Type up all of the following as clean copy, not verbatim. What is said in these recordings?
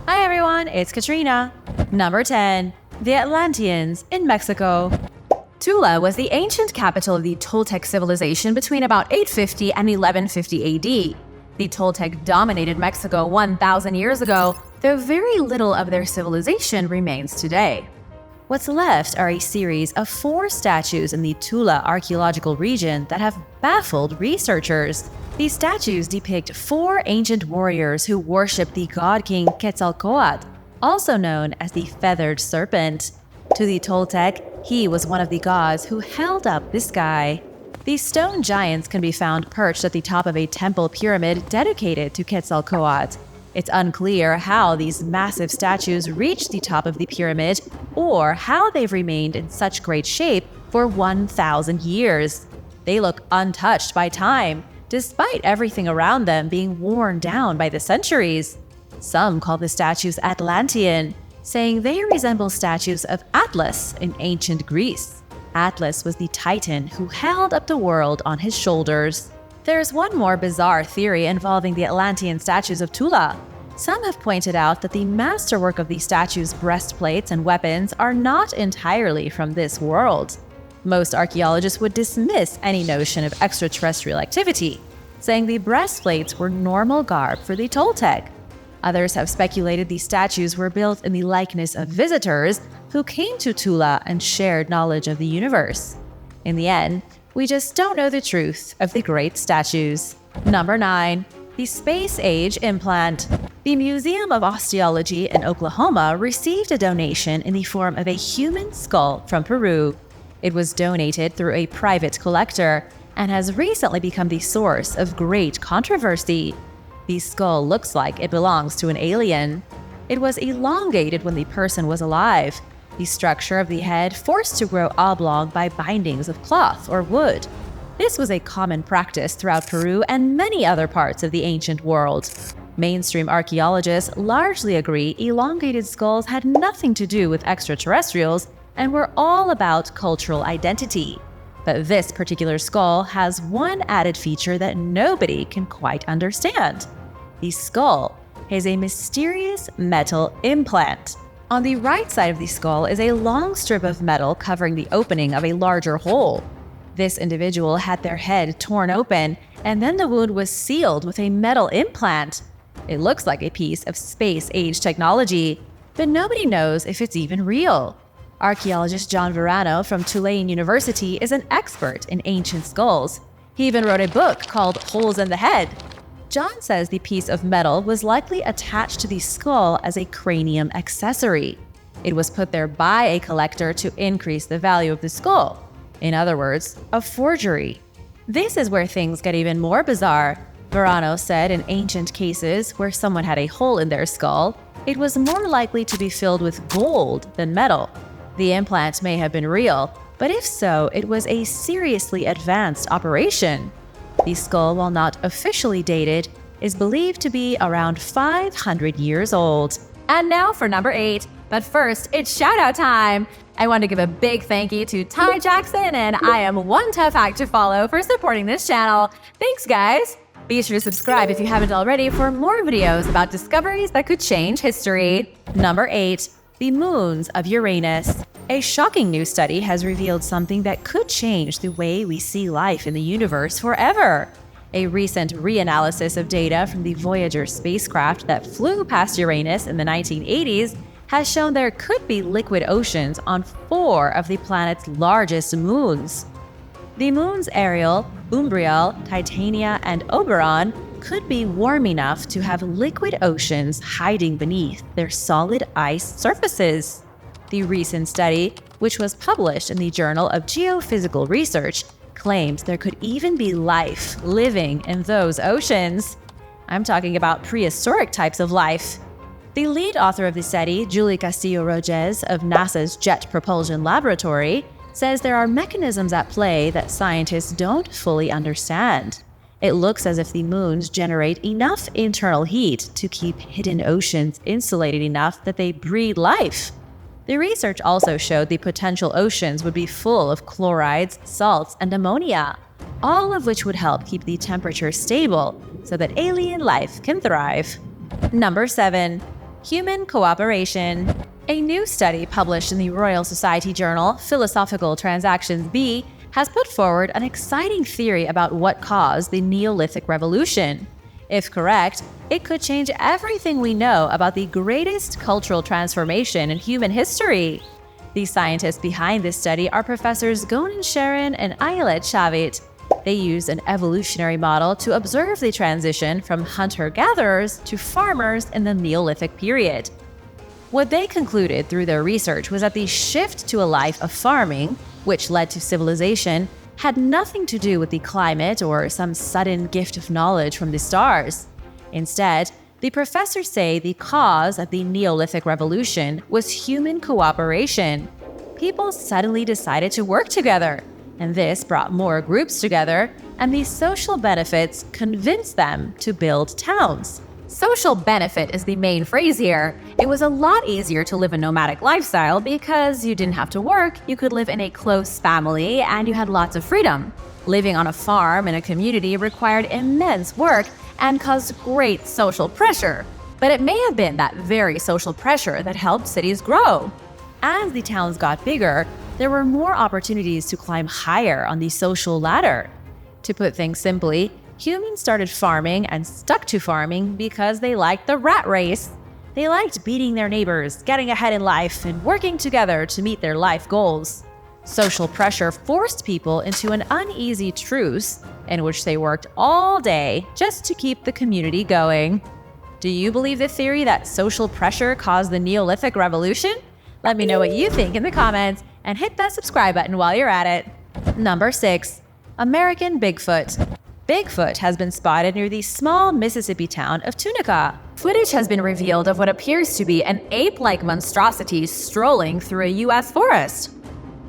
Hi everyone, it's Katrina. Number 10. The Atlanteans in Mexico. Tula was the ancient capital of the Toltec civilization between about 850 and 1150 AD. The Toltec dominated Mexico 1,000 years ago, though very little of their civilization remains today. What's left are a series of 4 statues in the Tula archaeological region that have baffled researchers. These statues depict 4 ancient warriors who worship the god king Quetzalcoatl, also known as the feathered serpent. To the Toltec, he was one of the gods who held up the sky. These stone giants can be found perched at the top of a temple pyramid dedicated to Quetzalcoatl. It's unclear how these massive statues reached the top of the pyramid or how they've remained in such great shape for 1,000 years. They look untouched by time, despite everything around them being worn down by the centuries. Some call the statues Atlantean, saying they resemble statues of Atlas in ancient Greece. Atlas was the titan who held up the world on his shoulders. There's one more bizarre theory involving the Atlantean statues of Tula. Some have pointed out that the masterwork of these statues' breastplates and weapons are not entirely from this world. Most archaeologists would dismiss any notion of extraterrestrial activity, saying the breastplates were normal garb for the Toltec. Others have speculated these statues were built in the likeness of visitors who came to Tula and shared knowledge of the universe. In the end, we just don't know the truth of the great statues. Number 9. The Space Age Implant. The Museum of Osteology in Oklahoma received a donation in the form of a human skull from Peru. It was donated through a private collector and has recently become the source of great controversy. The skull looks like it belongs to an alien. It was elongated when the person was alive, the structure of the head forced to grow oblong by bindings of cloth or wood. This was a common practice throughout Peru and many other parts of the ancient world. Mainstream archaeologists largely agree elongated skulls had nothing to do with extraterrestrials and were all about cultural identity. But this particular skull has one added feature that nobody can quite understand. The skull has a mysterious metal implant. On the right side of the skull is a long strip of metal covering the opening of a larger hole. This individual had their head torn open, and then the wound was sealed with a metal implant. It looks like a piece of space-age technology, but nobody knows if it's even real. Archaeologist John Verano from Tulane University is an expert in ancient skulls. He even wrote a book called Holes in the Head. John says the piece of metal was likely attached to the skull as a cranium accessory. It was put there by a collector to increase the value of the skull. In other words, a forgery. This is where things get even more bizarre. Verano said in ancient cases where someone had a hole in their skull, it was more likely to be filled with gold than metal. The implant may have been real, but if so, it was a seriously advanced operation. The skull, while not officially dated, is believed to be around 500 years old. And now for number 8. But first, it's shout-out time! I want to give a big thank you to Ty Jackson and I Am One Tough Act to Follow for supporting this channel. Thanks, guys! Be sure to subscribe if you haven't already for more videos about discoveries that could change history. Number 8. The moons of Uranus. A shocking new study has revealed something that could change the way we see life in the universe forever. A recent reanalysis of data from the Voyager spacecraft that flew past Uranus in the 1980s has shown there could be liquid oceans on 4 of the planet's largest moons. The moons Ariel, Umbriel, Titania, and Oberon could be warm enough to have liquid oceans hiding beneath their solid ice surfaces. The recent study, which was published in the Journal of Geophysical Research, claims there could even be life living in those oceans. I'm talking about prehistoric types of life. The lead author of the study, Julie Castillo-Roges of NASA's Jet Propulsion Laboratory, says there are mechanisms at play that scientists don't fully understand. It looks as if the moons generate enough internal heat to keep hidden oceans insulated enough that they breed life. The research also showed the potential oceans would be full of chlorides, salts, and ammonia, all of which would help keep the temperature stable so that alien life can thrive. Number 7. Human cooperation. A new study published in the Royal Society journal Philosophical Transactions B has put forward an exciting theory about what caused the Neolithic Revolution. If correct, it could change everything we know about the greatest cultural transformation in human history. The scientists behind this study are Professors Gonan Sharon and Ayelet Shavit. They used an evolutionary model to observe the transition from hunter-gatherers to farmers in the Neolithic period. What they concluded through their research was that the shift to a life of farming, which led to civilization, had nothing to do with the climate or some sudden gift of knowledge from the stars. Instead, the professors say the cause of the Neolithic Revolution was human cooperation. People suddenly decided to work together, and this brought more groups together, and the social benefits convinced them to build towns. Social benefit is the main phrase here. It was a lot easier to live a nomadic lifestyle because you didn't have to work, you could live in a close family, and you had lots of freedom. Living on a farm in a community required immense work and caused great social pressure. But it may have been that very social pressure that helped cities grow. As the towns got bigger, there were more opportunities to climb higher on the social ladder. To put things simply, humans started farming and stuck to farming because they liked the rat race. They liked beating their neighbors, getting ahead in life, and working together to meet their life goals. Social pressure forced people into an uneasy truce in which they worked all day just to keep the community going. Do you believe the theory that social pressure caused the Neolithic Revolution? Let me know what you think in the comments and hit that subscribe button while you're at it. Number 6. American Bigfoot. Bigfoot has been spotted near the small Mississippi town of Tunica. Footage has been revealed of what appears to be an ape-like monstrosity strolling through a U.S. forest.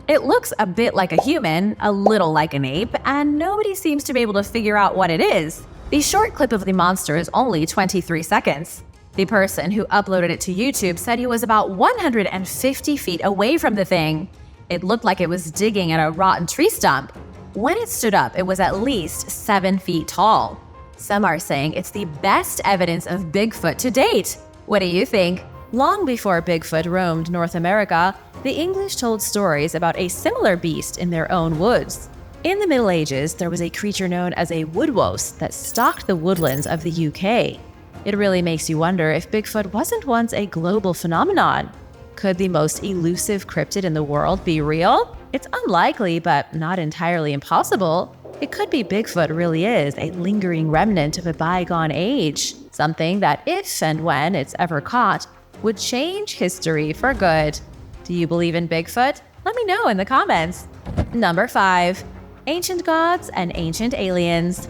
It looks a bit like a human, a little like an ape, and nobody seems to be able to figure out what it is. The short clip of the monster is only 23 seconds. The person who uploaded it to YouTube said he was about 150 feet away from the thing. It looked like it was digging at a rotten tree stump. When it stood up, it was at least 7 feet tall. Some are saying it's the best evidence of Bigfoot to date. What do you think? Long before Bigfoot roamed North America, the English told stories about a similar beast in their own woods. In the Middle Ages, there was a creature known as a woodwose that stalked the woodlands of the UK. It really makes you wonder if Bigfoot wasn't once a global phenomenon. Could the most elusive cryptid in the world be real? It's unlikely, but not entirely impossible. It could be Bigfoot really is a lingering remnant of a bygone age, something that if and when it's ever caught, would change history for good. Do you believe in Bigfoot? Let me know in the comments. Number 5. Ancient Gods and Ancient Aliens.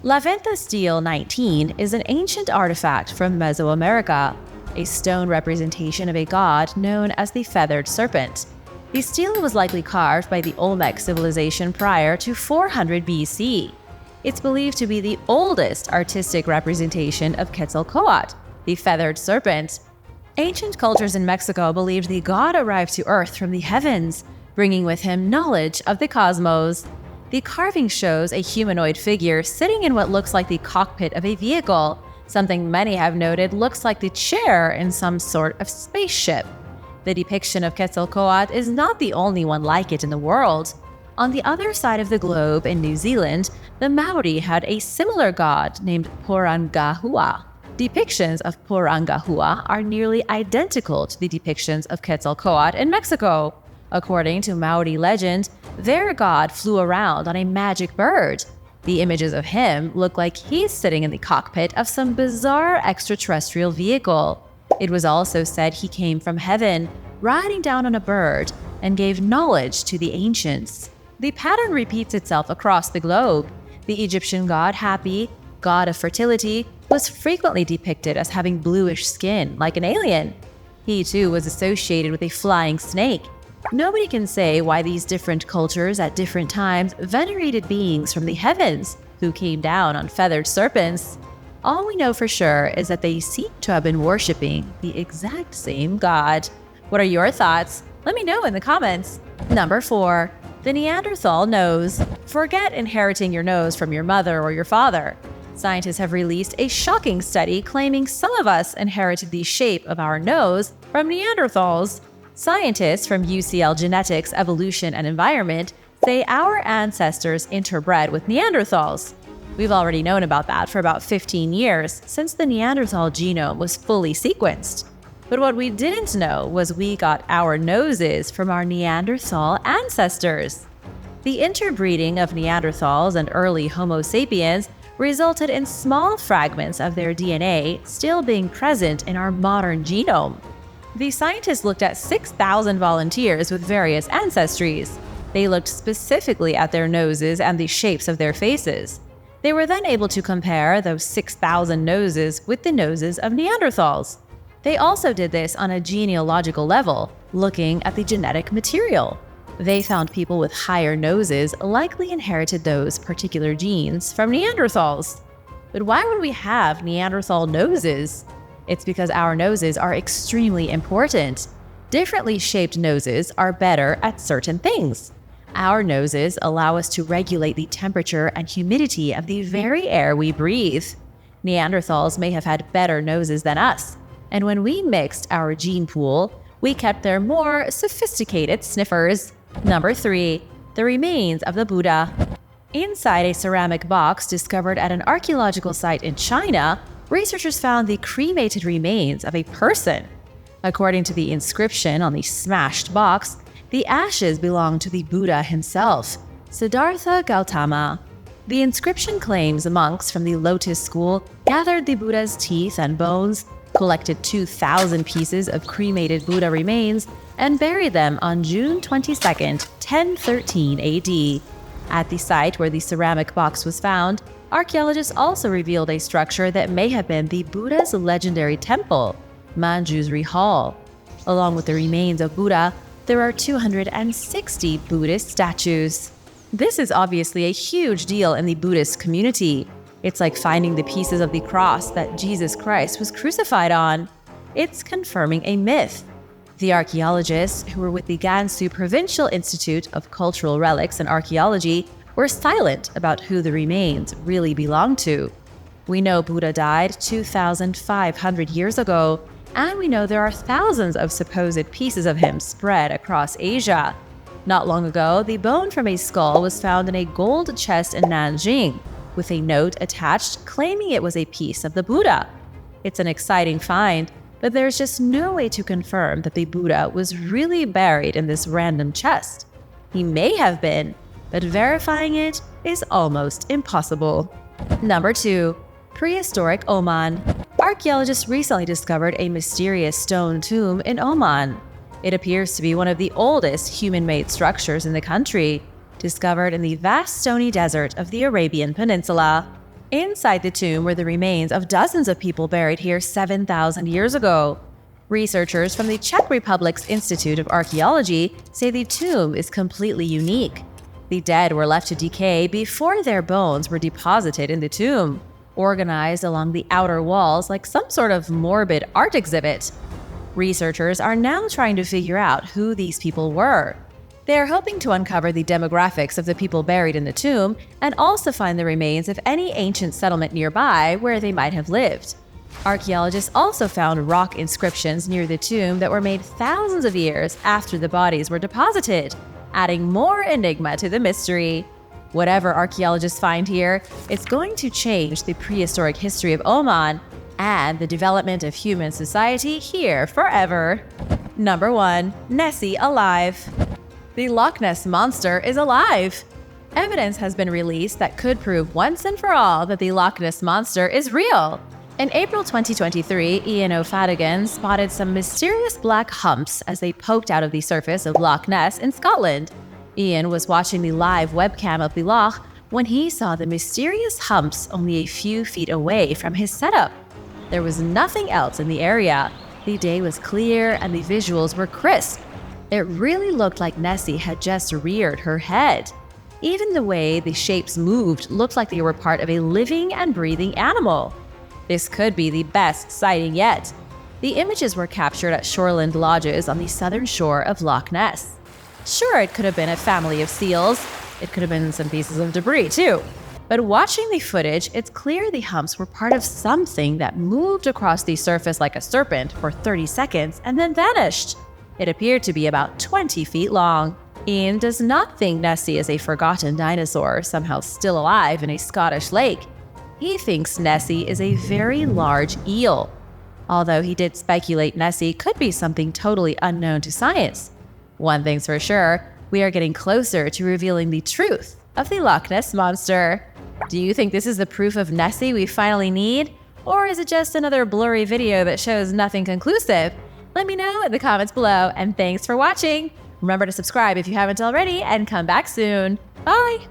Laventha Stele 19 is an ancient artifact from Mesoamerica, a stone representation of a god known as the Feathered Serpent. The stele was likely carved by the Olmec civilization prior to 400 BC. It's believed to be the oldest artistic representation of Quetzalcoatl, the Feathered Serpent. Ancient cultures in Mexico believed the god arrived to Earth from the heavens, bringing with him knowledge of the cosmos. The carving shows a humanoid figure sitting in what looks like the cockpit of a vehicle, something many have noted looks like the chair in some sort of spaceship. The depiction of Quetzalcoatl is not the only one like it in the world. On the other side of the globe in New Zealand, the Maori had a similar god named Porangahua. Depictions of Porangahua are nearly identical to the depictions of Quetzalcoatl in Mexico. According to Maori legend, their god flew around on a magic bird. The images of him look like he's sitting in the cockpit of some bizarre extraterrestrial vehicle. It was also said he came from heaven, riding down on a bird, and gave knowledge to the ancients. The pattern repeats itself across the globe. The Egyptian god Hapi, god of fertility, was frequently depicted as having bluish skin, like an alien. He too was associated with a flying snake. Nobody can say why these different cultures at different times venerated beings from the heavens who came down on feathered serpents. All we know for sure is that they seem to have been worshipping the exact same god. What are your thoughts? Let me know in the comments. Number 4. The Neanderthal Knows. Forget inheriting your nose from your mother or your father. Scientists have released a shocking study claiming some of us inherited the shape of our nose from Neanderthals. Scientists from UCL Genetics, Evolution, and Environment say our ancestors interbred with Neanderthals. We've already known about that for about 15 years, since the Neanderthal genome was fully sequenced. But what we didn't know was we got our noses from our Neanderthal ancestors. The interbreeding of Neanderthals and early Homo sapiens resulted in small fragments of their DNA still being present in our modern genome. The scientists looked at 6,000 volunteers with various ancestries. They looked specifically at their noses and the shapes of their faces. They were then able to compare those 6,000 noses with the noses of Neanderthals. They also did this on a genealogical level, looking at the genetic material. They found people with higher noses likely inherited those particular genes from Neanderthals. But why would we have Neanderthal noses? It's because our noses are extremely important. Differently shaped noses are better at certain things. Our noses allow us to regulate the temperature and humidity of the very air we breathe. Neanderthals may have had better noses than us, and when we mixed our gene pool, we kept their more sophisticated sniffers. Number 3. The remains of the Buddha. Inside a ceramic box discovered at an archaeological site in China, researchers found the cremated remains of a person. According to the inscription on the smashed box, the ashes belonged to the Buddha himself, Siddhartha Gautama. The inscription claims monks from the Lotus school gathered the Buddha's teeth and bones, collected 2,000 pieces of cremated Buddha remains, and buried them on June 22, 1013 AD. At the site where the ceramic box was found, archaeologists also revealed a structure that may have been the Buddha's legendary temple, Manjusri Hall. Along with the remains of Buddha, there are 260 Buddhist statues. This is obviously a huge deal in the Buddhist community. It's like finding the pieces of the cross that Jesus Christ was crucified on. It's confirming a myth. The archaeologists, who were with the Gansu Provincial Institute of Cultural Relics and Archaeology, were silent about who the remains really belonged to. We know Buddha died 2,500 years ago, and we know there are thousands of supposed pieces of him spread across Asia. Not long ago, the bone from a skull was found in a gold chest in Nanjing, with a note attached claiming it was a piece of the Buddha. It's an exciting find, but there's just no way to confirm that the Buddha was really buried in this random chest. He may have been, but verifying it is almost impossible. Number 2. Prehistoric Oman. Archaeologists recently discovered a mysterious stone tomb in Oman. It appears to be one of the oldest human-made structures in the country, discovered in the vast stony desert of the Arabian Peninsula. Inside the tomb were the remains of dozens of people buried here 7,000 years ago. Researchers from the Czech Republic's Institute of Archaeology say the tomb is completely unique. The dead were left to decay before their bones were deposited in the tomb, organized along the outer walls like some sort of morbid art exhibit. Researchers are now trying to figure out who these people were. They are hoping to uncover the demographics of the people buried in the tomb and also find the remains of any ancient settlement nearby where they might have lived. Archaeologists also found rock inscriptions near the tomb that were made thousands of years after the bodies were deposited, adding more enigma to the mystery. Whatever archaeologists find here, it's going to change the prehistoric history of Oman and the development of human society here forever. Number 1. Nessie Alive. The Loch Ness Monster is alive. Evidence has been released that could prove once and for all that the Loch Ness Monster is real. In April 2023, Ian O'Fadigan spotted some mysterious black humps as they poked out of the surface of Loch Ness in Scotland. Ian was watching the live webcam of the loch when he saw the mysterious humps only a few feet away from his setup. There was nothing else in the area. The day was clear and the visuals were crisp. It really looked like Nessie had just reared her head. Even the way the shapes moved looked like they were part of a living and breathing animal. This could be the best sighting yet. The images were captured at shoreland lodges on the southern shore of Loch Ness. Sure, it could have been a family of seals. It could have been some pieces of debris, too. But watching the footage, it's clear the humps were part of something that moved across the surface like a serpent for 30 seconds and then vanished. It appeared to be about 20 feet long. Ian does not think Nessie is a forgotten dinosaur, somehow still alive in a Scottish lake. He thinks Nessie is a very large eel, although he did speculate Nessie could be something totally unknown to science. One thing's for sure, we are getting closer to revealing the truth of the Loch Ness Monster. Do you think this is the proof of Nessie we finally need? Or is it just another blurry video that shows nothing conclusive? Let me know in the comments below, and thanks for watching! Remember to subscribe if you haven't already, and come back soon. Bye!